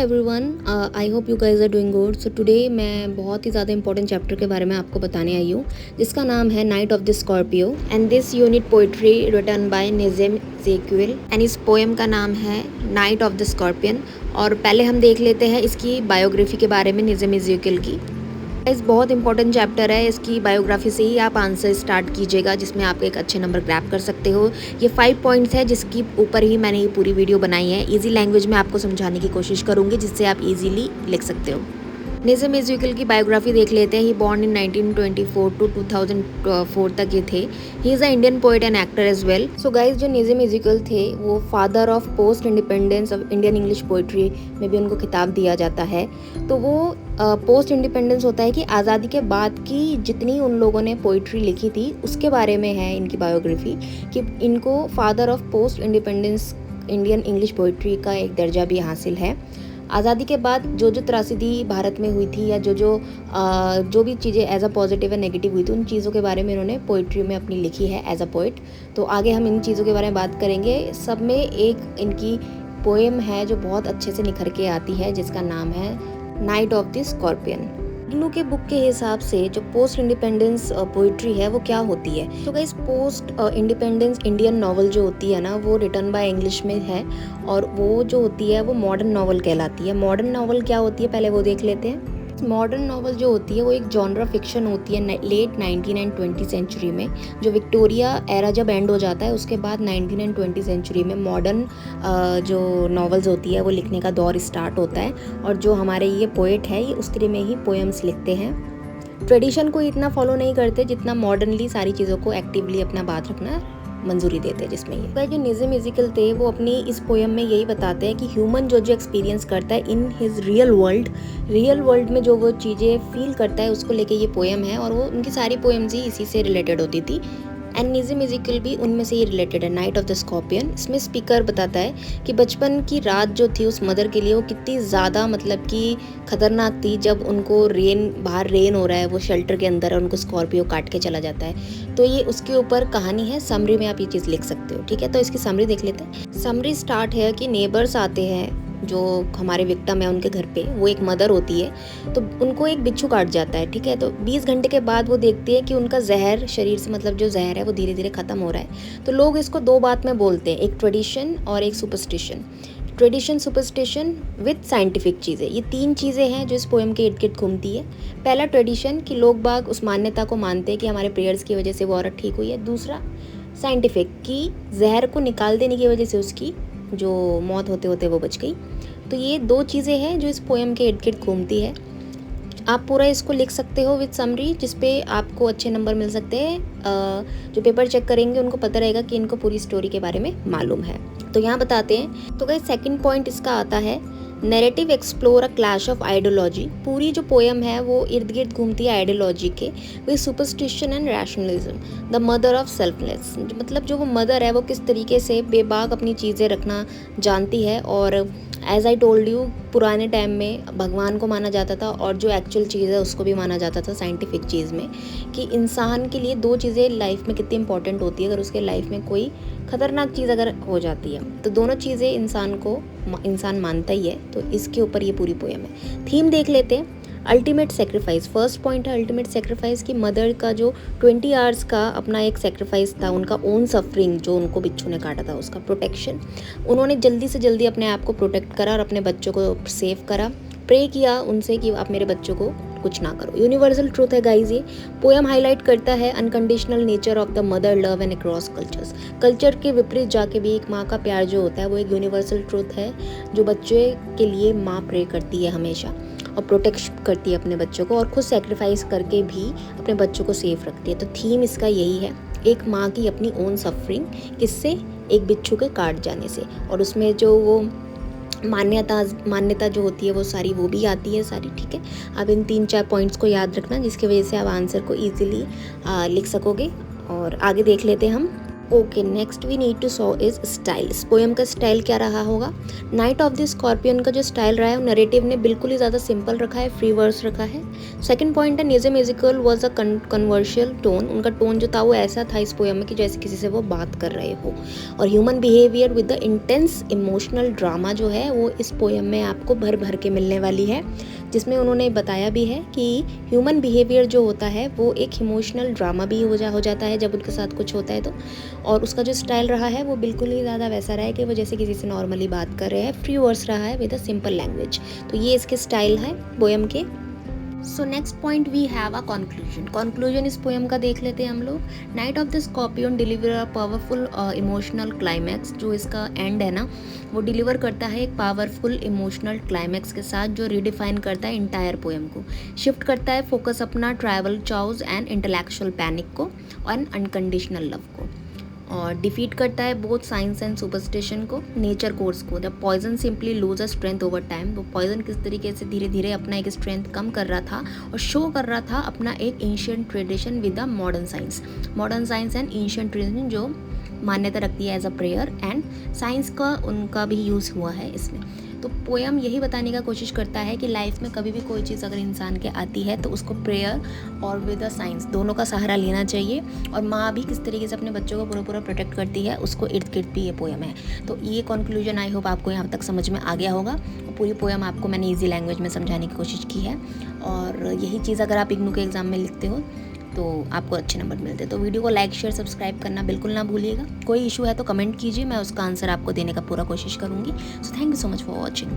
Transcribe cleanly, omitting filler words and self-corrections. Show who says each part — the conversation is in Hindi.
Speaker 1: Everyone, I hope you guys are doing good. So today मैं बहुत ही ज़्यादा इंपॉर्टेंट चैप्टर के बारे में आपको बताने आई हूँ, जिसका नाम है night of the scorpio and this unit poetry written by Nissim Ezekiel and इस पोएम का नाम है नाइट ऑफ द स्कॉर्पियन। और पहले हम देख लेते हैं इसकी बायोग्राफी के बारे में निज़म एज़ेक्यूएल की। इस बहुत इंपॉर्टेंट चैप्टर है, इसकी बायोग्राफी से ही आप आंसर स्टार्ट कीजिएगा, जिसमें आप एक अच्छे नंबर ग्रैब कर सकते हो। ये 5 पॉइंट्स है जिसकी ऊपर ही मैंने ये पूरी वीडियो बनाई है। इजी लैंग्वेज में आपको समझाने की कोशिश करूँगी जिससे आप इजीली लिख सकते हो। निज़म एज़ेक्यूएल की बायोग्राफी देख लेते हैं। ही बॉर्न इन 1924 टू 2004 तक ये थे। He is a Indian poet and actor as well. So guys, जो निज़म एज़ेक्यूएल थे वो father of post independence of Indian English poetry में भी उनको खिताब दिया जाता है। तो वो पोस्ट इंडिपेंडेंस होता है कि आज़ादी के बाद की जितनी उन लोगों ने पोइट्री लिखी थी उसके बारे में है इनकी बायोग्राफी, कि इनको father of post independence Indian English poetry का एक दर्जा भी हासिल है। आज़ादी के बाद जो त्रासदी भारत में हुई थी या जो भी चीज़ें एज अ पॉजिटिव या नेगेटिव हुई थी, उन चीज़ों के बारे में इन्होंने पोइट्री में अपनी लिखी है एज अ पोइट। तो आगे हम इन चीज़ों के बारे में बात करेंगे। सब में एक इनकी पोएम है जो बहुत अच्छे से निखर के आती है, जिसका नाम है night of the scorpion. IGNOU के बुक के हिसाब से जो पोस्ट इंडिपेंडेंस पोइट्री है वो क्या होती है। तो guys, post independence Indian novel जो होती है ना, वो रिटन बाय इंग्लिश में है और वो जो होती है वो मॉडर्न नॉवल कहलाती है। मॉडर्न नॉवल क्या होती है पहले वो देख लेते हैं। मॉडर्न नॉवल जो होती है वो एक जॉनरा फिक्शन होती है लेट 19 एंड 20 सेंचुरी में। जो विक्टोरिया एरा जब एंड हो जाता है उसके बाद 19 एंड 20 सेंचुरी में मॉडर्न जो नॉवेल्स होती है वो लिखने का दौर स्टार्ट होता है। और जो हमारे ये पोएट है ये उस तरह में ही पोएम्स लिखते हैं। ट्रेडिशन को इतना फॉलो नहीं करते जितना मॉडर्नली सारी चीज़ों को एक्टिवली अपना बात रखना मंजूरी देते हैं। जिसमें ये जो निज़म एज़ेक्यूएल थे वो अपनी इस पोएम में यही बताते हैं कि ह्यूमन जो एक्सपीरियंस करता है इन हिज रियल वर्ल्ड में जो वो चीज़ें फील करता है उसको लेके ये पोएम है। और वो उनकी सारी पोएम्स ही इसी से रिलेटेड होती थी एंड निज़म एज़ेक्यूएल भी उनमें से ही रिलेटेड है। नाइट ऑफ द स्कॉर्पियन, इसमें स्पीकर बताता है कि बचपन की रात जो थी उस मदर के लिए वो कितनी ज़्यादा मतलब कि खतरनाक थी। जब उनको बाहर रेन हो रहा है, वो शेल्टर के अंदर है, उनको स्कॉर्पियो काट के चला जाता है। तो ये उसके ऊपर कहानी है। समरी में आप ये चीज़ लिख सकते हो, ठीक है। तो इसकी समरी देख लेते हैं। समरी स्टार्ट है कि नेबर्स आते हैं जो हमारे विक्टिम है उनके घर पे। वो एक मदर होती है तो उनको एक बिच्छू काट जाता है, ठीक है। तो 20 घंटे के बाद वो देखती है कि उनका जहर शरीर से, मतलब जो जहर है वो धीरे धीरे ख़त्म हो रहा है। तो लोग इसको दो बात में बोलते हैं, एक ट्रेडिशन और एक superstition. Tradition, superstition with scientific चीज़ें, ये 3 चीज़ें हैं जो इस पोएम के इर्द गिर्द घूमती है। पहला ट्रेडिशन कि लोग बाग उस मान्यता को मानते हैं कि हमारे प्रेयर्स की वजह से वो औरत ठीक हुई है। दूसरा साइंटिफिक कि जहर को निकाल देने की वजह से उसकी जो मौत होते होते वो बच गई। तो ये 2 चीज़ें हैं जो इस पोएम के इर्द गिर्द घूमती है। आप पूरा इसको लिख सकते हो विद समरी, जिस पे आपको अच्छे नंबर मिल सकते हैं। जो पेपर चेक करेंगे उनको पता रहेगा कि इनको पूरी स्टोरी के बारे में मालूम है। तो यहाँ बताते हैं। तो गाइस, सेकंड पॉइंट इसका आता है narrative explore a clash of ideology. पूरी जो पोएम है वो इर्द गिर्द घूमती है आइडियोलॉजी के, with superstition and rationalism the mother of selfless. मतलब जो वो मदर है वो किस तरीके से बेबाक अपनी चीज़ें रखना जानती है। और एज आई टोल्ड यू, पुराने टाइम में भगवान को माना जाता था और जो एक्चुअल चीज़ है उसको भी माना जाता था साइंटिफिक चीज़ में, कि इंसान के लिए 2 चीज़ें लाइफ में कितनी इंपॉर्टेंट होती है। अगर उसके लाइफ में कोई खतरनाक चीज़ अगर हो जाती है तो दोनों चीज़ें इंसान मानता ही है। तो इसके ऊपर ये पूरी पोएम है। थीम देख लेते हैं। अल्टीमेट सेक्रीफाइस, फर्स्ट पॉइंट है अल्टीमेट सेक्रीफाइस की मदर का जो 20 आवर्स का अपना एक सेक्रीफाइस था, उनका ओन सफरिंग जो उनको बिच्छू ने काटा था उसका प्रोटेक्शन। उन्होंने जल्दी से जल्दी अपने आप को प्रोटेक्ट करा और अपने बच्चों को सेव करा। प्रे किया उनसे कि आप मेरे बच्चों को कुछ ना करो। यूनिवर्सल ट्रूथ है गाइज। ये पोएम हाईलाइट करता है unconditional nature of the mother love and across cultures. Culture के विपरीत जाके भी एक माँ का प्यार जो होता है वो एक यूनिवर्सल ट्रूथ है। जो बच्चे के लिए माँ प्रे करती है हमेशा और प्रोटेक्ट करती है अपने बच्चों को, और खुद सेक्रीफाइस करके भी अपने बच्चों को सेफ रखती है। तो थीम इसका यही है, एक माँ की अपनी ओन सफरिंग, किससे, एक बिच्छू के काट जाने से। और उसमें जो वो मान्यता जो होती है वो सारी वो भी आती है सारी, ठीक है। अब इन 3-4 पॉइंट्स को याद रखना जिसकी वजह से आप आंसर को ईजिली लिख सकोगे। और आगे देख लेते हैं हम। Okay, next we need to saw is style. इस पोएम का स्टाइल क्या रहा होगा? नाइट ऑफ द स्कॉर्पियन का जो स्टाइल रहा है वो नरेटिव ने बिल्कुल ही ज़्यादा सिंपल रखा है, फ्री वर्स रखा है। सेकंड पॉइंट है निज़म म्यूजिकल वाज अ कन्वर्शियल टोन। उनका टोन जो था वो ऐसा था इस पोएम में कि जैसे किसी से वो बात कर रहे हो। और human behaviour with the intense emotional drama जो है वो इस पोएम में आपको भर भर के मिलने वाली है, जिसमें उन्होंने बताया भी है कि ह्यूमन बिहेवियर जो होता है वो एक इमोशनल ड्रामा भी हो जाता है जब उनके साथ कुछ होता है तो। और उसका जो स्टाइल रहा है वो बिल्कुल ही ज़्यादा वैसा रहा है कि वो जैसे किसी से नॉर्मली बात कर रहे हैं, फ्री वर्ड्स रहा है विद अ सिंपल लैंग्वेज। तो ये इसके स्टाइल है पोएम के। So next point we have a conclusion. Conclusion इस पोएम का देख लेते हैं हम लोग। Night of the scorpion deliver a powerful emotional climax. जो इसका एंड है ना वो डिलीवर करता है एक पावरफुल इमोशनल क्लाइमैक्स के साथ, जो रिडिफाइन करता है इंटायर पोएम को। शिफ्ट करता है फोकस अपना tribal chaos and intellectual panic को और अनकंडीशनल लव को। और डिफीट करता है बोथ साइंस एंड सुपरस्टिशन को, नेचर कोर्स को। The poison simply lose a strength over time. वो पॉइजन किस तरीके से धीरे धीरे अपना एक स्ट्रेंथ कम कर रहा था और शो कर रहा था अपना एक ancient tradition with the modern science and ancient tradition जो मान्यता रखती है as a prayer and science का उनका भी यूज़ हुआ है इसमें। तो पोएम यही बताने का कोशिश करता है कि लाइफ में कभी भी कोई चीज़ अगर इंसान के आती है तो उसको प्रेयर और विद द साइंस दोनों का सहारा लेना चाहिए। और माँ भी किस तरीके से अपने बच्चों को पूरा पूरा प्रोटेक्ट करती है उसको इर्द गिर्द भी ये पोएम है। तो ये कंक्लूजन आई होप आपको यहाँ तक समझ में आ गया होगा। पूरी पोएम आपको मैंने ईजी लैंग्वेज में समझाने की कोशिश की है। और यही चीज़ अगर आप इग्नू के एग्ज़ाम में लिखते हो तो आपको अच्छे नंबर मिलते हैं। तो वीडियो को लाइक शेयर सब्सक्राइब करना बिल्कुल ना भूलिएगा। कोई इशू है तो कमेंट कीजिए, मैं उसका आंसर आपको देने का पूरा कोशिश करूँगी। So thank you so much for watching.